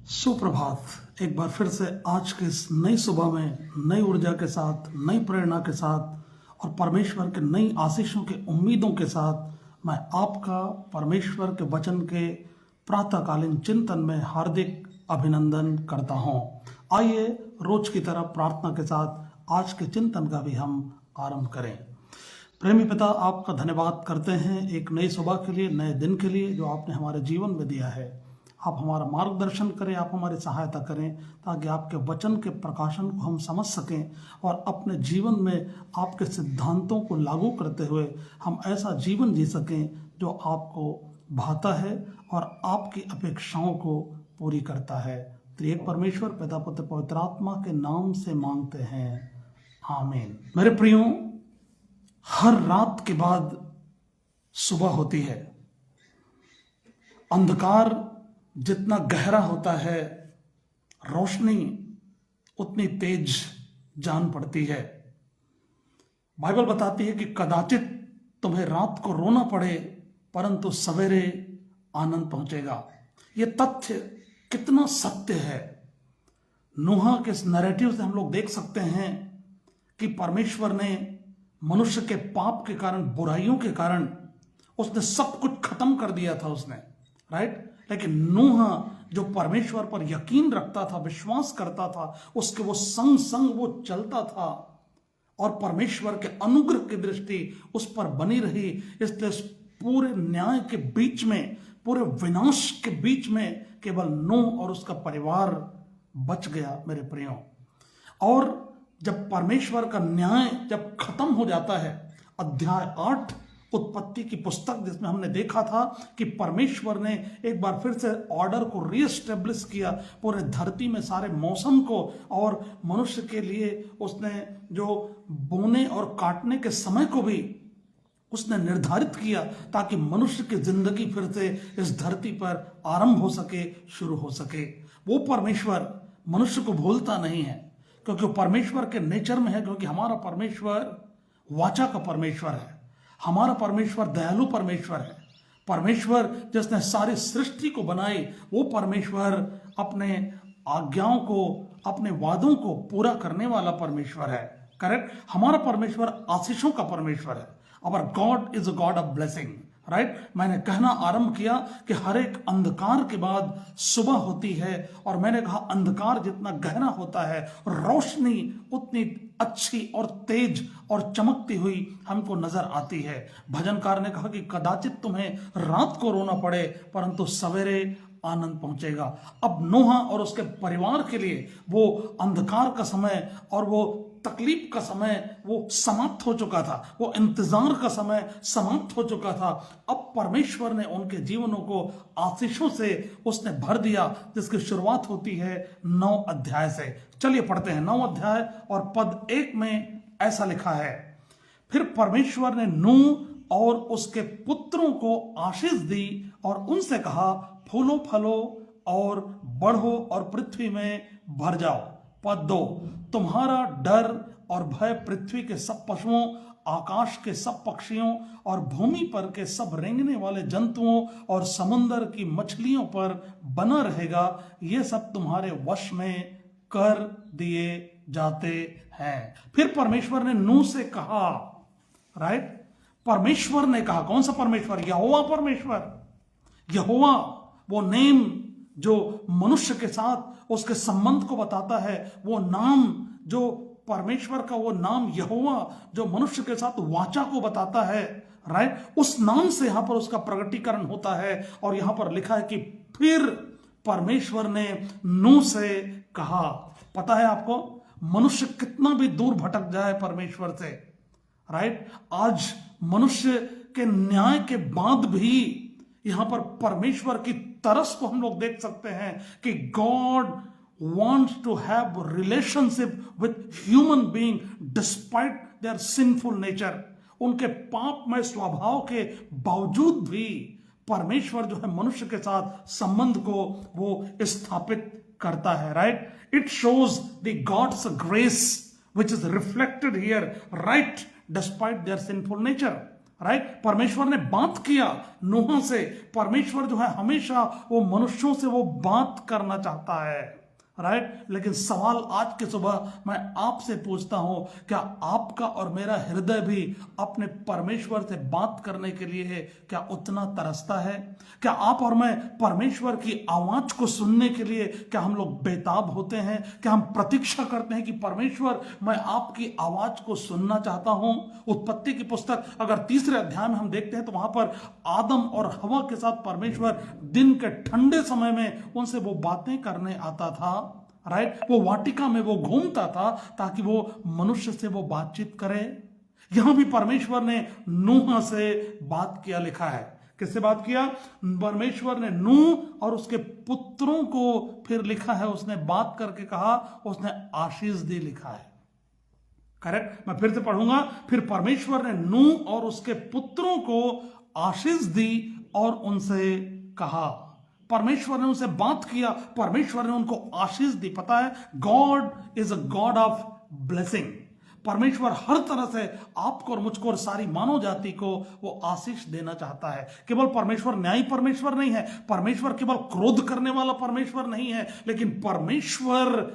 सुप्रभात। एक बार फिर से आज के इस नई सुबह में नई ऊर्जा के साथ, नई प्रेरणा के साथ और परमेश्वर के नई आशीषों के उम्मीदों के साथ मैं आपका परमेश्वर के वचन के प्रातःकालीन चिंतन में हार्दिक अभिनंदन करता हूं। आइए रोज की तरह प्रार्थना के साथ आज के चिंतन का भी हम आरंभ करें। प्रेमी पिता, आपका धन्यवाद करते हैं एक नई सुबह के लिए, नए दिन के लिए जो आपने हमारे जीवन में दिया है। आप हमारा मार्गदर्शन करें, आप हमारी सहायता करें ताकि आपके वचन के प्रकाशन को हम समझ सकें और अपने जीवन में आपके सिद्धांतों को लागू करते हुए हम ऐसा जीवन जी सकें जो आपको भाता है और आपकी अपेक्षाओं को पूरी करता है। त्रिएक परमेश्वर पिता पुत्र पवित्र आत्मा के नाम से मांगते हैं, आमीन। मेरे प्रियो, हर रात के बाद सुबह होती है। अंधकार जितना गहरा होता है, रोशनी उतनी तेज जान पड़ती है। बाइबल बताती है कि कदाचित तुम्हें रात को रोना पड़े परंतु सवेरे आनंद पहुंचेगा। यह तथ्य कितना सत्य है। नूह के इस नैरेटिव से हम लोग देख सकते हैं कि परमेश्वर ने मनुष्य के पाप के कारण, बुराइयों के कारण उसने सब कुछ खत्म कर दिया था उसने, राइट। लेकिन नूह जो परमेश्वर पर यकीन रखता था, विश्वास करता था, उसके वो संग संग वो चलता था और परमेश्वर के अनुग्रह की दृष्टि उस पर बनी रही। इसलिए पूरे न्याय के बीच में, पूरे विनाश के बीच में केवल नूह और उसका परिवार बच गया। मेरे प्रियो, और जब परमेश्वर का न्याय जब खत्म हो जाता है, अध्याय 8 उत्पत्ति की पुस्तक, जिसमें हमने देखा था कि परमेश्वर ने एक बार फिर से ऑर्डर को रीएस्टेब्लिश किया पूरे धरती में, सारे मौसम को, और मनुष्य के लिए उसने जो बोने और काटने के समय को भी उसने निर्धारित किया ताकि मनुष्य की जिंदगी फिर से इस धरती पर आरंभ हो सके, शुरू हो सके। वो परमेश्वर मनुष्य को भूलता नहीं है क्योंकि वो परमेश्वर के नेचर में है, क्योंकि हमारा परमेश्वर वाचा का परमेश्वर है। हमारा परमेश्वर दयालु परमेश्वर है। परमेश्वर जिसने सारी सृष्टि को बनाई, वो परमेश्वर अपने आज्ञाओं को, अपने वादों को पूरा करने वाला परमेश्वर है, करेक्ट। हमारा परमेश्वर आशीषों का परमेश्वर है। Our God is a God of blessing, right. मैंने कहना आरंभ किया कि हर एक अंधकार के बाद सुबह होती है, और मैंने कहा अंधकार जितना गहरा होता है, रोशनी उतनी अच्छी और तेज और चमकती हुई हमको नजर आती है। भजनकार ने कहा कि कदाचित तुम्हें रात को रोना पड़े परंतु सवेरे आनंद पहुंचेगा। अब नूह और उसके परिवार के लिए वो अंधकार का समय और वो तकलीफ का समय वो समाप्त हो चुका था, वो इंतजार का समय समाप्त हो चुका था। अब परमेश्वर ने उनके जीवनों को आशीषों से उसने भर दिया, जिसकी शुरुआत होती है 9 अध्याय से। चलिए पढ़ते हैं 9 अध्याय और पद 1 में ऐसा लिखा है। फिर परमेश्वर ने नूह और उसके पुत्रों को आशीष दी और उनसे कहा, फूलो फलो और बढ़ो और पृथ्वी में भर जाओ। पद 2, तुम्हारा डर और भय पृथ्वी के सब पशुओं, आकाश के सब पक्षियों और भूमि पर के सब रेंगने वाले जंतुओं और समुद्र की मछलियों पर बना रहेगा। ये सब तुम्हारे वश में कर दिए जाते हैं। फिर परमेश्वर ने नूह से कहा, राइट। परमेश्वर ने कहा, कौन सा परमेश्वर? यहोवा परमेश्वर। यहोवा वो नेम जो मनुष्य के साथ उसके संबंध को बताता है, वो नाम जो परमेश्वर का, वो नाम यहोवा जो मनुष्य के साथ वाचा को बताता है, राइट। उस नाम से यहां पर उसका प्रगटीकरण होता है। और यहां पर लिखा है कि फिर परमेश्वर ने नूह से कहा। पता है आपको, मनुष्य कितना भी दूर भटक जाए परमेश्वर से, राइट, आज मनुष्य के न्याय के बाद भी यहां पर परमेश्वर की तरस को हम लोग देख सकते हैं कि God wants to have relationship with human being despite their sinful nature। उनके पापमय स्वभाव के बावजूद भी परमेश्वर जो है मनुष्य के साथ संबंध को वो स्थापित करता है, right. It shows the God's grace which is reflected here, right, despite their sinful nature। Right. परमेश्वर ने बात किया नूह से। परमेश्वर जो है हमेशा वो मनुष्यों से वो बात करना चाहता है, राइट। लेकिन सवाल आज की सुबह मैं आपसे पूछता हूं, क्या आपका और मेरा हृदय भी अपने परमेश्वर से बात करने के लिए है क्या उतना तरसता है? क्या आप और मैं परमेश्वर की आवाज को सुनने के लिए क्या हम लोग बेताब होते हैं? क्या हम प्रतीक्षा करते हैं कि परमेश्वर मैं आपकी आवाज को सुनना चाहता हूं? उत्पत्ति की पुस्तक अगर 3 अध्याय में हम देखते हैं तो वहां पर आदम और हवा के साथ परमेश्वर दिन के ठंडे समय में उनसे वो बातें करने आता था, राइट। वो वाटिका में वो घूमता था ताकि वो मनुष्य से वो बातचीत करे। यहां भी परमेश्वर ने नूह से बात किया, लिखा है। किससे बात किया? परमेश्वर ने नूह और उसके पुत्रों को फिर लिखा है, उसने बात करके कहा, उसने आशीष दी, लिखा है, करेक्ट। मैं फिर से पढ़ूंगा। फिर परमेश्वर ने नूह और उसके पुत्रों को आशीष दी और उनसे कहा। परमेश्वर ने उनसे बात किया, परमेश्वर ने उनको आशीष दी। पता है, God is a God of blessing. परमेश्वर हर तरह से आपको और मुझको और सारी मानव जाति को वो आशीष देना चाहता है। केवल परमेश्वर न्यायी परमेश्वर नहीं है, परमेश्वर केवल क्रोध करने वाला परमेश्वर नहीं है, लेकिन परमेश्वर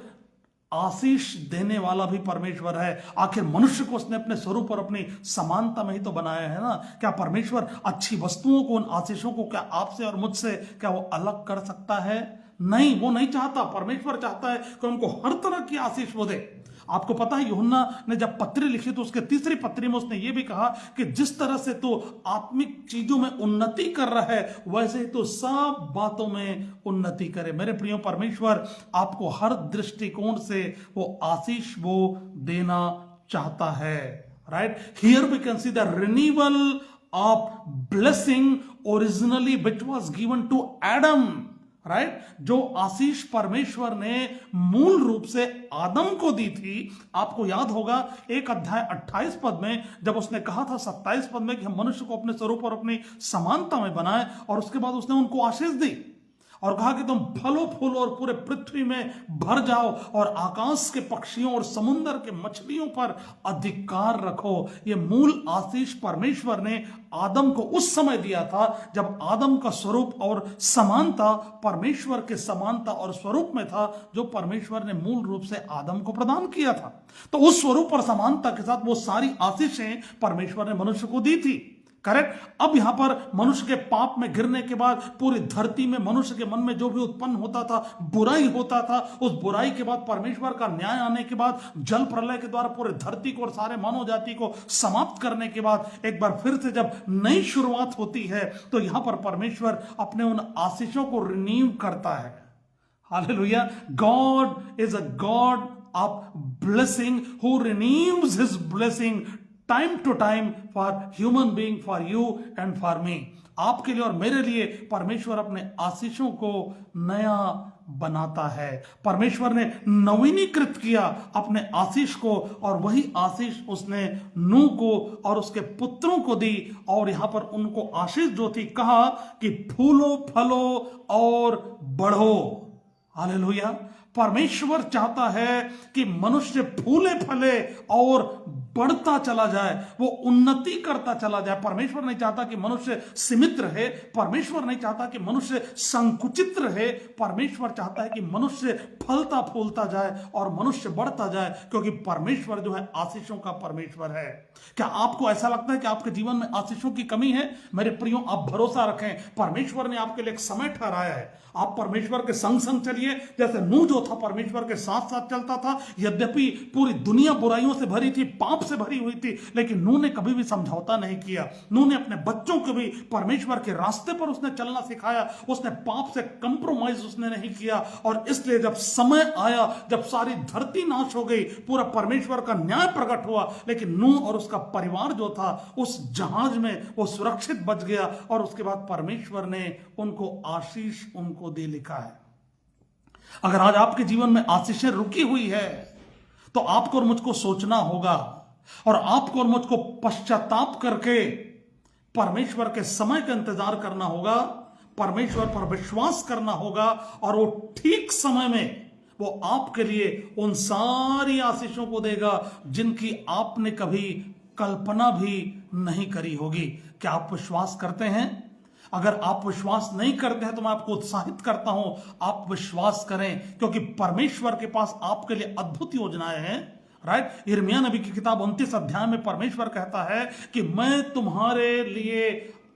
आशीष देने वाला भी परमेश्वर है। आखिर मनुष्य को उसने अपने स्वरूप और अपनी समानता में ही तो बनाया है ना। क्या परमेश्वर अच्छी वस्तुओं को, उन आशीषों को क्या आपसे और मुझसे क्या वो अलग कर सकता है? नहीं, वो नहीं चाहता। परमेश्वर चाहता है कि उनको हर तरह की आशीष वो दे। आपको पता है, यूहन्ना ने जब पत्री लिखी तो उसके 3री पत्री में उसने ये भी कहा कि जिस तरह से तो आत्मिक चीजों में उन्नति कर रहा है वैसे ही तो सब बातों में उन्नति करे। मेरे प्रियो, परमेश्वर आपको हर दृष्टिकोण से वो आशीष वो देना चाहता है, right. Here we can see the renewal of blessing originally which was given to Adam, right. जो आशीष परमेश्वर ने मूल रूप से आदम को दी थी। आपको याद होगा 1 अध्याय 28 पद में जब उसने कहा था 27 पद में कि हम मनुष्य को अपने स्वरूप और अपनी समानता में बनाए, और उसके बाद उसने उनको आशीष दी और कहा कि तुम फलो फूलो और पूरे पृथ्वी में भर जाओ और आकाश के पक्षियों और समुद्र के मछलियों पर अधिकार रखो। ये मूल आशीष परमेश्वर ने आदम को उस समय दिया था जब आदम का स्वरूप और समानता परमेश्वर के समानता और स्वरूप में था, जो परमेश्वर ने मूल रूप से आदम को प्रदान किया था। तो उस स्वरूप और समानता के साथ वो सारी आशीषें परमेश्वर ने मनुष्य को दी थी, करेक्ट। अब यहां पर मनुष्य के पाप में गिरने के बाद पूरी धरती में मनुष्य के मन में जो भी उत्पन्न होता था, बुराई होता था, उस बुराई के बाद परमेश्वर का न्याय आने के बाद, जल प्रलय के द्वारा पूरी धरती को और सारे मानव जाति को समाप्त करने के बाद एक बार फिर से जब नई शुरुआत होती है तो यहां पर परमेश्वर अपने उन आशीषों को रिन्यू करता है। Hallelujah. God is a God of blessing who renews his blessing time to time for human being, for you and for me. आपके लिए और मेरे लिए परमेश्वर अपने आशीषों को नया बनाता है। परमेश्वर ने नवीनीकृत किया अपने आशीष को, और वही आशीष उसने नूह को और उसके पुत्रों को दी। और यहां पर उनको आशीष जो थी, कहा कि फूलो फलो और बढ़ो। हालेलुया। परमेश्वर चाहता है कि मनुष्य फूले फले और बढ़ता चला जाए, वो उन्नति करता चला जाए। परमेश्वर नहीं चाहता कि मनुष्य सीमित रहे, परमेश्वर नहीं चाहता कि मनुष्य संकुचित रहे। परमेश्वर चाहता है कि मनुष्य फलता फूलता जाए और मनुष्य बढ़ता जाए, क्योंकि परमेश्वर जो है आशीषों का परमेश्वर है। क्या आपको ऐसा लगता है कि आपके जीवन में आशीषों की कमी है? मेरे प्रियो, आप भरोसा रखें, परमेश्वर ने आपके लिए एक समय ठहराया है। आप परमेश्वर के संग संग चलिए, जैसे नूह जो था परमेश्वर के साथ साथ चलता था। यद्यपि पूरी दुनिया बुराइयों से भरी थी, पाप से भरी हुई थी, लेकिन नूह ने कभी भी समझौता नहीं किया। नूह ने अपने बच्चों को भी परमेश्वर के रास्ते पर उसने चलना सिखाया। उसने पाप से कंप्रोमाइज उसने नहीं किया। और इसलिए जब समय आया, जब सारी धरती नाश हो गई, पूरा परमेश्वर का न्याय प्रकट हुआ, लेकिन नूह और उसका परिवार जो था उस जहाज में वो सुरक्षित बच गया। और उसके बाद परमेश्वर ने उनको आशीष उनको दे, लिखा है। अगर आज आपके जीवन में आशीषें रुकी हुई है तो आपको और मुझको सोचना होगा, और आपको और मुझको पश्चाताप करके परमेश्वर के समय का इंतजार करना होगा, परमेश्वर पर विश्वास करना होगा, और वो ठीक समय में वो आपके लिए उन सारी आशीषों को देगा जिनकी आपने कभी कल्पना भी नहीं करी होगी। क्या आप विश्वास करते हैं? अगर आप विश्वास नहीं करते हैं तो मैं आपको उत्साहित करता हूं, आप विश्वास करें, क्योंकि परमेश्वर के पास आपके लिए अद्भुत योजनाएं हैं। राइट, यिर्मयाह नबी की किताब 29 अध्याय में परमेश्वर कहता है कि मैं तुम्हारे लिए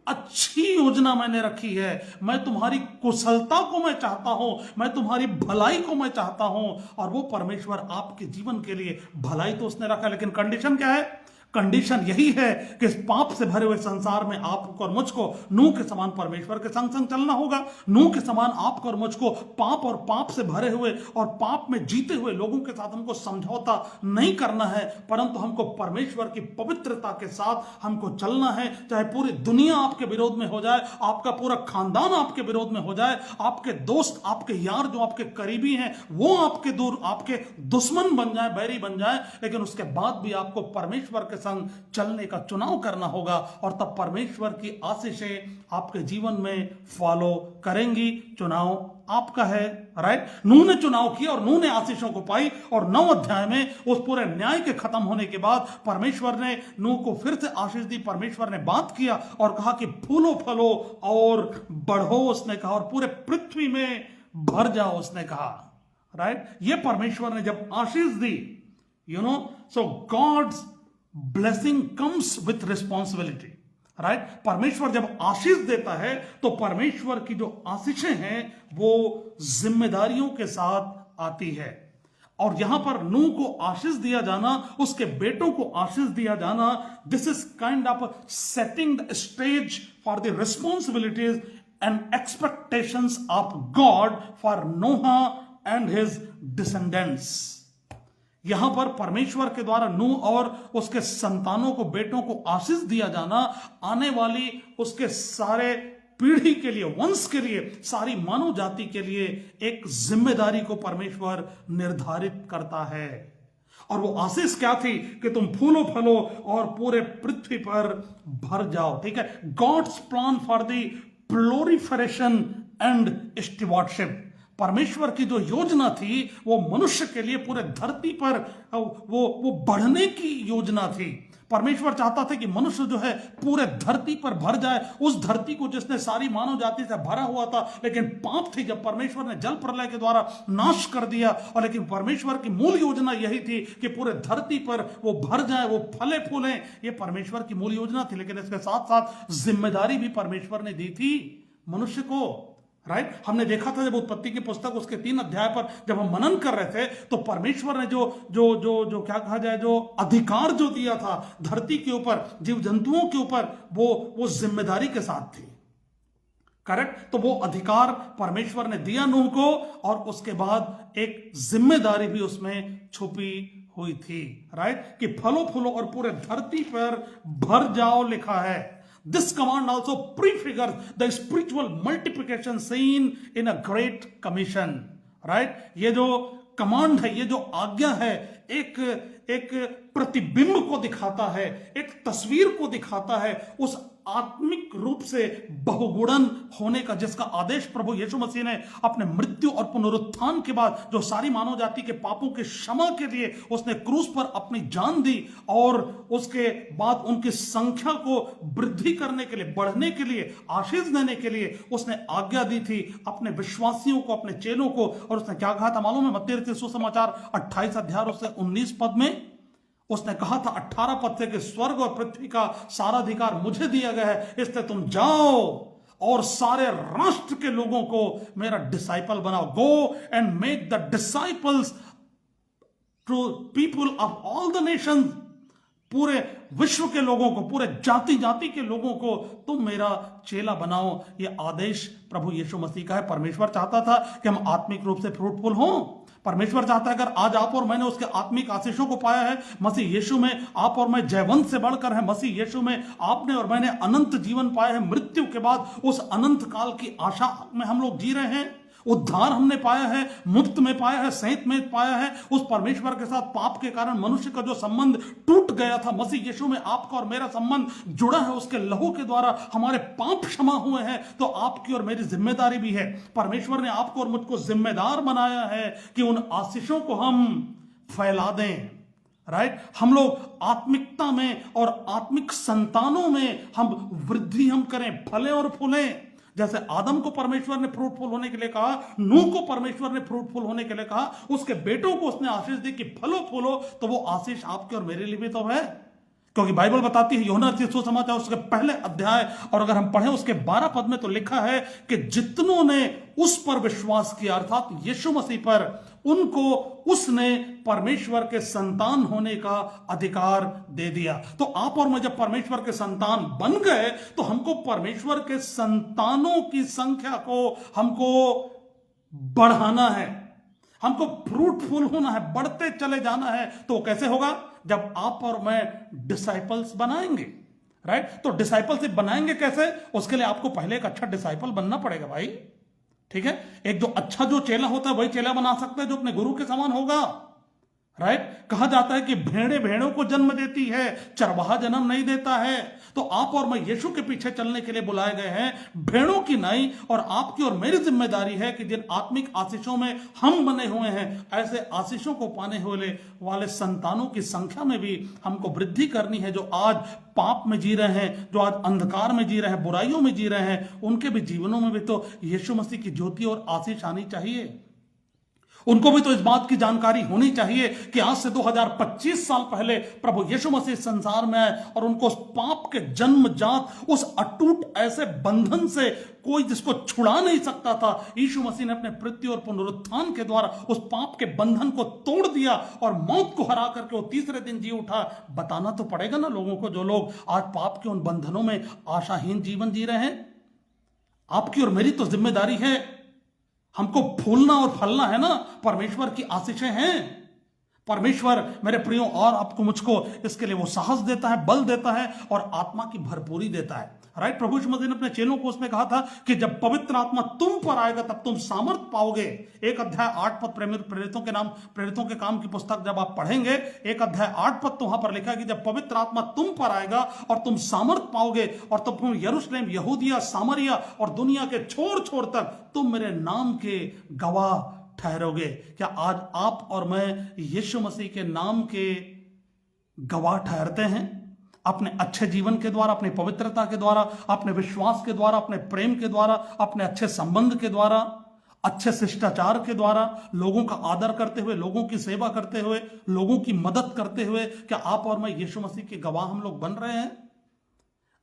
अच्छी योजना मैंने रखी है, मैं तुम्हारी कुशलता को मैं चाहता हूं, मैं तुम्हारी भलाई को मैं चाहता हूं। और वो परमेश्वर आपके जीवन के लिए भलाई तो उसने रखा, लेकिन कंडीशन क्या है? कंडीशन यही है कि इस पाप से भरे हुए संसार में आपको और मुझको नूह के समान परमेश्वर के संग संग चलना होगा। नूह के समान आपको और मुझको पाप और पाप से भरे हुए और पाप में जीते हुए लोगों के साथ हमको समझौता नहीं करना है, परंतु हमको परमेश्वर की पवित्रता के साथ हमको चलना है। चाहे पूरी दुनिया आपके विरोध में हो जाए, आपका पूरा खानदान आपके विरोध में हो जाए, आपके दोस्त, आपके यार जो आपके करीबी हैं वो आपके दूर, आपके दुश्मन बन जाए, बैरी बन जाए, लेकिन उसके बाद भी आपको परमेश्वर के संग चलने का चुनाव करना होगा। और तब परमेश्वर की आशीषें आपके जीवन में फॉलो करेंगी। चुनाव आपका है। राइट, नूह ने चुनाव किया और नूह ने आशीषों को पाई। और 9 अध्याय में उस पूरे न्याय के खत्म होने के बाद परमेश्वर ने नूह को फिर से आशीष दी। परमेश्वर ने बात किया और कहा कि फूलो फलो और बढ़ो, उसने कहा, और पूरे पृथ्वी में भर जाओ, उसने कहा। राइट, ये परमेश्वर ने जब आशीष दी, so God's blessing comes with responsibility. Right, परमेश्वर जब आशीष देता है तो परमेश्वर की जो आशीषें हैं वो जिम्मेदारियों के साथ आती है। और यहां पर नूह को आशीष दिया जाना, उसके बेटों को आशीष दिया जाना, this is kind of setting the stage for the responsibilities and expectations of God for Noah and his descendants. यहां पर परमेश्वर के द्वारा नूह और उसके संतानों को, बेटों को आशीष दिया जाना, आने वाली उसके सारे पीढ़ी के लिए, वंश के लिए, सारी मानव जाति के लिए एक जिम्मेदारी को परमेश्वर निर्धारित करता है। और वो आशीष क्या थी? कि तुम फूलो फलो और पूरे पृथ्वी पर भर जाओ। ठीक है, God's plan for the proliferation and stewardship. परमेश्वर की जो योजना थी वो मनुष्य के लिए पूरे धरती पर वो बढ़ने की योजना थी। परमेश्वर चाहता था कि मनुष्य जो है पूरे धरती पर भर जाए, उस धरती को जिसने सारी मानव जाति से भरा हुआ था, लेकिन पाप थी जब परमेश्वर ने जल प्रलय के द्वारा नाश कर दिया। और लेकिन परमेश्वर की मूल योजना यही थी कि पूरे धरती पर वो भर जाए, वो फले फूले। ये परमेश्वर की मूल योजना थी, लेकिन इसके साथ साथ जिम्मेदारी भी परमेश्वर ने दी थी मनुष्य को। राइट, हमने देखा था जब उत्पत्ति की पुस्तक उसके 3 अध्याय पर जब हम मनन कर रहे थे तो परमेश्वर ने जो क्या कहा जाए, जो अधिकार जो दिया था धरती के ऊपर, जीव जंतुओं के ऊपर, वो जिम्मेदारी के साथ थी। करेक्ट, तो वो अधिकार परमेश्वर ने दिया नूह को, और उसके बाद एक जिम्मेदारी भी उसमें छुपी हुई थी। राइट, कि फलो फूलो और पूरे धरती पर भर जाओ लिखा है। This command also prefigures the spiritual multiplication seen in a great commission. Right? ये जो कमांड है, ये जो आज्ञा है, एक प्रतिबिंब को दिखाता है, एक तस्वीर को दिखाता है उस आत्मिक रूप से बहुगुणन होने का, जिसका आदेश प्रभु यीशु मसीह ने अपने मृत्यु और पुनरुत्थान के बाद जो सारी मानव जाति के पापों के क्षमा के लिए उसने क्रूस पर अपनी जान दी, और उसके बाद उनकी संख्या को वृद्धि करने के लिए, बढ़ने के लिए, आशीष देने के लिए उसने आज्ञा दी थी अपने विश्वासियों को, अपने चेलों को। और उसने क्या कहा था मालूम है? मत्ती रचित सुसमाचार 28 अध्याय से 19 पद में उसने कहा था 18 पद से कि स्वर्ग और पृथ्वी का सारा अधिकार मुझे दिया गया है, इसलिए तुम जाओ और सारे राष्ट्र के लोगों को मेरा डिसाइपल बनाओ। Go and make the disciples to people of all the nations. पूरे विश्व के लोगों को, पूरे जाति जाति के लोगों को तुम मेरा चेला बनाओ। ये आदेश प्रभु यीशु मसीह का है। परमेश्वर चाहता था कि हम आत्मिक रूप से फ्रूटफुल हों। परमेश्वर चाहता है अगर आज आप और मैंने उसके आत्मिक आशीषों को पाया है, मसीह यीशु में आप और मैं जयवंत से बढ़कर है, मसीह यीशु में आपने और मैंने अनंत जीवन पाया है, मृत्यु के बाद उस अनंत काल की आशा में हम लोग जी रहे हैं, उद्धार हमने पाया है, मुफ्त में पाया है, सहित में पाया है। उस परमेश्वर के साथ पाप के कारण मनुष्य का जो संबंध टूट गया था, मसीह यीशु में आपका और मेरा संबंध जुड़ा है। उसके लहू के द्वारा हमारे पाप क्षमा हुए हैं। तो आपकी और मेरी जिम्मेदारी भी है, परमेश्वर ने आपको और मुझको जिम्मेदार बनाया है कि उन आशीषों को हम फैला दें। राइट। हम लोग आत्मिकता में और आत्मिक संतानों में हम वृद्धि हम करें, फलें और फूलें। जैसे आदम को परमेश्वर ने फ्रूटफुल होने के लिए कहा, नूह को परमेश्वर ने फ्रूटफुल होने के लिए कहा, उसके बेटों को उसने आशीष दी कि फलो फूलो, तो वो आशीष आपके और मेरे लिए भी तो है। क्योंकि बाइबल बताती है, यूहन्ना रचित सुसमाचार उसके पहले अध्याय और अगर हम पढ़ें उसके 12 पद में, तो लिखा है कि जितनों ने उस पर विश्वास किया, अर्थात यीशु मसीह पर, उनको उसने परमेश्वर के संतान होने का अधिकार दे दिया। तो आप और मैं जब परमेश्वर के संतान बन गए, तो हमको परमेश्वर के संतानों की संख्या को हमको बढ़ाना है, हमको फ्रूटफुल होना है, बढ़ते चले जाना है। तो कैसे होगा? जब आप और मैं डिसाइपल्स बनाएंगे, राइट। तो डिसाइपलशिप बनाएंगे कैसे? उसके लिए आपको पहले एक अच्छा डिसाइपल बनना पड़ेगा भाई, ठीक है। एक जो अच्छा जो चेला होता है वही चेला बना सकता है जो अपने गुरु के समान होगा, राइट। कहा जाता है कि भेड़ें भेड़ों को जन्म देती है, चरवाहा जन्म नहीं देता है। तो आप और मैं यीशु के पीछे चलने के लिए बुलाए गए हैं, भेड़ों की नहीं। और आपकी और मेरी जिम्मेदारी है कि जिन आत्मिक आशीषों में हम बने हुए हैं, ऐसे आशीषों को पाने वाले संतानों की संख्या में भी हमको वृद्धि करनी है। जो आज पाप में जी रहे हैं, जो आज अंधकार में जी रहे हैं, बुराइयों में जी रहे हैं, उनके भी जीवनों में भी तो यीशु मसीह की ज्योति और आशीष आनी चाहिए। उनको भी तो इस बात की जानकारी होनी चाहिए कि आज से 2025 साल पहले प्रभु यीशु मसीह संसार में आए और उनको उस पाप के जन्मजात उस अटूट ऐसे बंधन से कोई जिसको छुड़ा नहीं सकता था, यीशु मसीह ने अपने मृत्यु और पुनरुत्थान के द्वारा उस पाप के बंधन को तोड़ दिया और मौत को हरा करके वो तीसरे दिन जी उठा। बताना तो पड़ेगा ना लोगों को, जो लोग आज पाप के उन बंधनों में आशाहीन जीवन जी रहे हैं। आपकी और मेरी तो जिम्मेदारी है, हमको फूलना और फलना है ना। परमेश्वर की आशीषें हैं। परमेश्वर मेरे प्रियो और आपको मुझको इसके लिए वो साहस देता है, बल देता है और आत्मा की भरपूरी देता है, राइट। प्रभु यीशु मसीह ने अपने चेलों को उसमें कहा था कि जब पवित्र आत्मा तुम पर आएगा तब तुम सामर्थ पाओगे। 1 अध्याय 8 पद प्रेरितों के काम की पुस्तक जब आप पढ़ेंगे, 1 अध्याय 8 पद तो वहां पर लिखा है कि जब पवित्र आत्मा तुम पर आएगा और तुम सामर्थ पाओगे और तब तुम यरूशलेम, यहूदिया, सामरिया और दुनिया के छोर छोर तक तुम मेरे नाम के गवाह ठहरोगे। क्या आज आप और मैं यीशु मसीह के नाम के गवाह ठहरते हैं? अपने अच्छे जीवन के द्वारा, अपनी पवित्रता के द्वारा, अपने विश्वास के द्वारा, अपने प्रेम के द्वारा, अपने अच्छे संबंध के द्वारा, अच्छे शिष्टाचार के द्वारा, लोगों का आदर करते हुए, लोगों की सेवा करते हुए, लोगों की मदद करते हुए, क्या आप और मैं यीशु मसीह के गवाह हम लोग बन रहे हैं?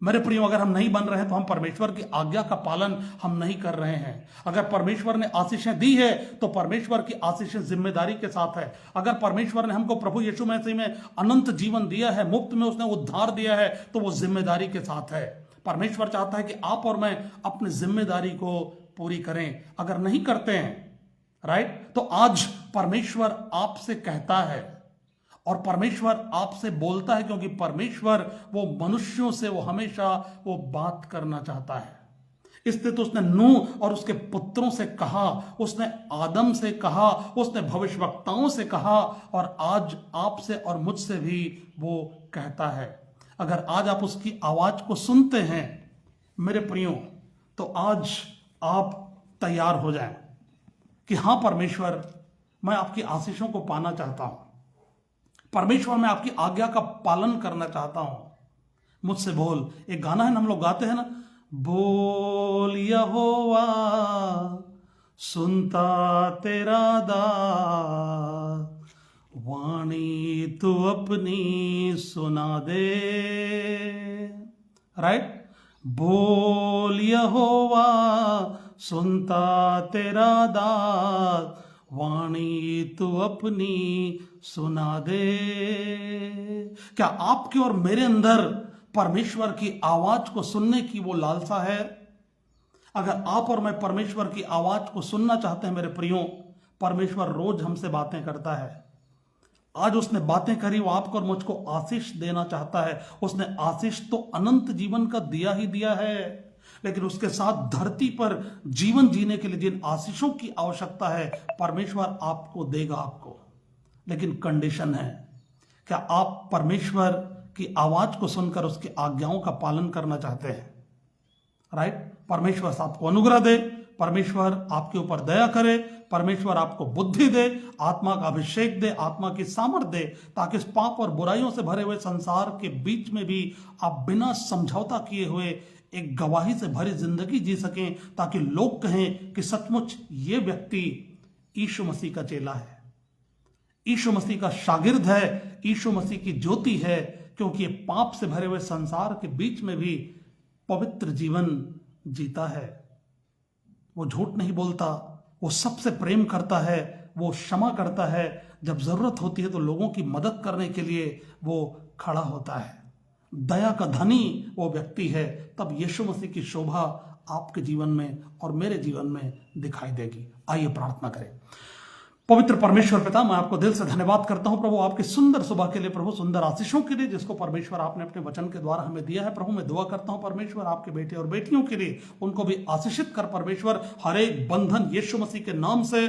मेरे प्रियो, अगर हम नहीं बन रहे हैं तो हम परमेश्वर की आज्ञा का पालन हम नहीं कर रहे हैं। अगर परमेश्वर ने आशीषें दी है तो परमेश्वर की आशीषें जिम्मेदारी के साथ है। अगर परमेश्वर ने हमको प्रभु यीशु मसीह में अनंत जीवन दिया है, मुफ्त में उसने उद्धार दिया है, तो वो जिम्मेदारी के साथ है। परमेश्वर चाहता है कि आप और मैं अपनी जिम्मेदारी को पूरी करें। अगर नहीं करते हैं, राइट, तो आज परमेश्वर आपसे कहता है और परमेश्वर आपसे बोलता है, क्योंकि परमेश्वर वो मनुष्यों से वो हमेशा वो बात करना चाहता है। इसलिए तो उसने नूह और उसके पुत्रों से कहा, उसने आदम से कहा, उसने भविष्यवक्ताओं से कहा और आज आपसे और मुझसे भी वो कहता है। अगर आज आप उसकी आवाज को सुनते हैं मेरे प्रियो, तो आज आप तैयार हो जाएं कि हाँ परमेश्वर, मैं आपकी आशीषों को पाना चाहता हूं। परमेश्वर, मैं आपकी आज्ञा का पालन करना चाहता हूं। मुझसे बोल। एक गाना है ना, हम लोग गाते हैं ना, बोल यहोवा सुनता तेरा दास, वाणी तू अपनी सुना दे, राइट। बोल यहोवा सुनता तेरा दास, वाणी तू अपनी सुना दे। क्या आपके और मेरे अंदर परमेश्वर की आवाज को सुनने की वो लालसा है? अगर आप और मैं परमेश्वर की आवाज को सुनना चाहते हैं मेरे प्रियो, परमेश्वर रोज हमसे बातें करता है। आज उसने बातें करी, वो आपको और मुझको आशीष देना चाहता है। उसने आशीष तो अनंत जीवन का दिया ही दिया है, लेकिन उसके साथ धरती पर जीवन जीने के लिए जिन आशीषों की आवश्यकता है, परमेश्वर आपको देगा आपको। लेकिन कंडीशन है, क्या आप परमेश्वर की आवाज को सुनकर उसकी आज्ञाओं का पालन करना चाहते हैं? राइट। परमेश्वर आपको अनुग्रह दे, परमेश्वर आपके ऊपर दया करे, परमेश्वर आपको बुद्धि दे, आत्मा का अभिषेक दे, आत्मा की सामर्थ दे, ताकि इस पाप और बुराइयों से भरे हुए संसार के बीच में भी आप बिना समझौता किए हुए एक गवाही से भरी जिंदगी जी सकें, ताकि लोग कहें कि सचमुच ये व्यक्ति यीशु मसीह का चेला है, यीशु मसीह का शागिर्द है, यीशु मसीह की ज्योति है, क्योंकि ये पाप से भरे हुए संसार के बीच में भी पवित्र जीवन जीता है। वो झूठ नहीं बोलता, वो सबसे प्रेम करता है, वो क्षमा करता है, जब जरूरत होती है तो लोगों की मदद करने के लिए वो खड़ा होता है। दया का धनी वो व्यक्ति है। तब यीशु मसीह की शोभा आपके जीवन में और मेरे जीवन में दिखाई देगी। आइए प्रार्थना करें। पवित्र परमेश्वर पिता, मैं आपको दिल से धन्यवाद करता हूं प्रभु, आपकी सुंदर सुबह के लिए प्रभु, सुंदर आशीषों के लिए जिसको परमेश्वर आपने अपने वचन के द्वारा हमें दिया है। प्रभु मैं दुआ करता हूं परमेश्वर आपके बेटे और बेटियों के लिए, उनको भी आशीषित कर परमेश्वर, हर एक बंधन यीशु मसीह के नाम से